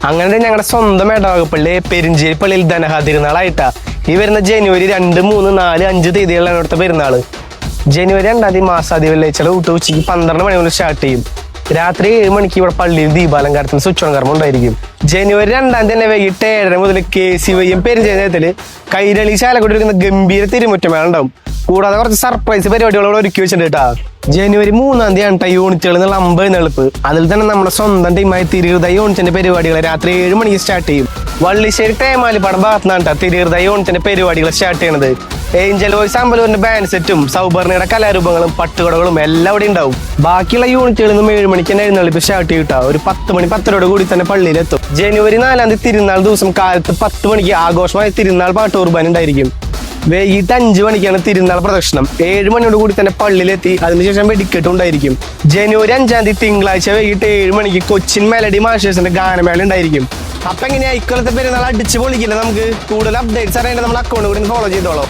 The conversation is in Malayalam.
അങ്ങനെ ഞങ്ങളുടെ സ്വന്തം ഇടവകപ്പള്ളി പെരിഞ്ചേരി പള്ളിയിൽ ധനഹാ തിരുനാളായിട്ടാ ഈ വരുന്ന ജനുവരി 2, 3, 4, 5 തീയതികളിലാണ് ഇവിടുത്തെ പെരുന്നാള്. ജനുവരി 2 തീയതി മാസാദി വെള്ളിയാഴ്ച ഉച്ചയ്ക്ക് 12 മണി മുതൽ സ്റ്റാർട്ട് ചെയ്യും. രാത്രി 7 മണിക്ക് ഇവിടെ പള്ളിയിൽ ദീപാലങ്കാരത്തിന് സ്വിച്ച് കർമ്മം ഉണ്ടായിരിക്കും. ജനുവരി 2 തന്നെ വൈകിട്ട് 7:30 മുതൽ KCY പെരിഞ്ചേരത്തില് കൈരളി ശാലക്കൂടി ഒരുക്കുന്ന ഗംഭീര തിരുമുറ്റമേള ഉണ്ടാവും. കൂടാതെ കുറച്ച് സർപ്രൈസ് പരിപാടികളോട് ഒരുക്കി വെച്ചിട്ടുണ്ട് കേട്ടാ. ജനുവരി 3 തീയതി യൂണിറ്റുകൾ എന്നുള്ള 50 എഴുന്നള്ളിപ്പ്. അതിൽ തന്നെ നമ്മുടെ സ്വന്തം ടീമായ തിരുഹൃദയ യൂണിറ്റിന്റെ പരിപാടികൾ രാത്രി 7 മണിക്ക് സ്റ്റാർട്ട് ചെയ്യും. വള്ളിശ്ശേരി തേമാലിപ്പാടം ഭാഗത്തുനിന്നാണ് തിരുഹൃദയ യൂണിറ്റിന്റെ പരിപാടികൾ സ്റ്റാർട്ട് ചെയ്യുന്നത്. ഏഞ്ചൽ വോയ്സ് അമ്പലൂരിന്റെ ബാൻഡ് സെറ്റും സൗബർണയുടെ കലാരൂപങ്ങളും പട്ടുകടകളും എല്ലാം ഇവിടെ ഉണ്ടാവും. ബാക്കിയുള്ള യൂണിറ്റുകളിൽ നിന്നും 7 മണിക്ക് തന്നെ എഴുന്നള്ളിപ്പ് സ്റ്റാർട്ട് ചെയ്തിട്ടാ ഒരു 10 മണി 10:30 കൂടി തന്നെ പള്ളിയിലെത്തും. ജനുവരി 4 തീയതി തിരുനാൾ ദിവസം കാലത്ത് 10 മണിക്ക് ആഘോഷമായ തിരുനാൾ പാട്ട് കുർബാന ഉണ്ടായിരിക്കും. വൈകിട്ട് 5 മണിക്കാണ് തിരുനാൾ പ്രദക്ഷിണം. 7 മണിയോട് കൂടി തന്നെ പള്ളിയിലെത്തി അതിനുശേഷം വെടിക്കെട്ട് ഉണ്ടായിരിക്കും. ജനുവരി 5 തീയതി തിങ്കളാഴ്ച വൈകിട്ട് 7 മണിക്ക് കൊച്ചിൻ മെലഡി മാസ്റ്റേഴ്സിന്റെ ഗാനമേള ഉണ്ടായിരിക്കും. അപ്പൊ എങ്ങനെയാ ഇക്കൊല്ലത്തെ പെരുന്നാൾ അടിച്ചു പൊളിക്കില്ല? നമുക്ക് കൂടുതൽ അപ്ഡേറ്റ്സ് അറിയേണ്ടത് നമ്മൾ അക്കൗണ്ട് കൂടി ഫോളോ ചെയ്തോളാം.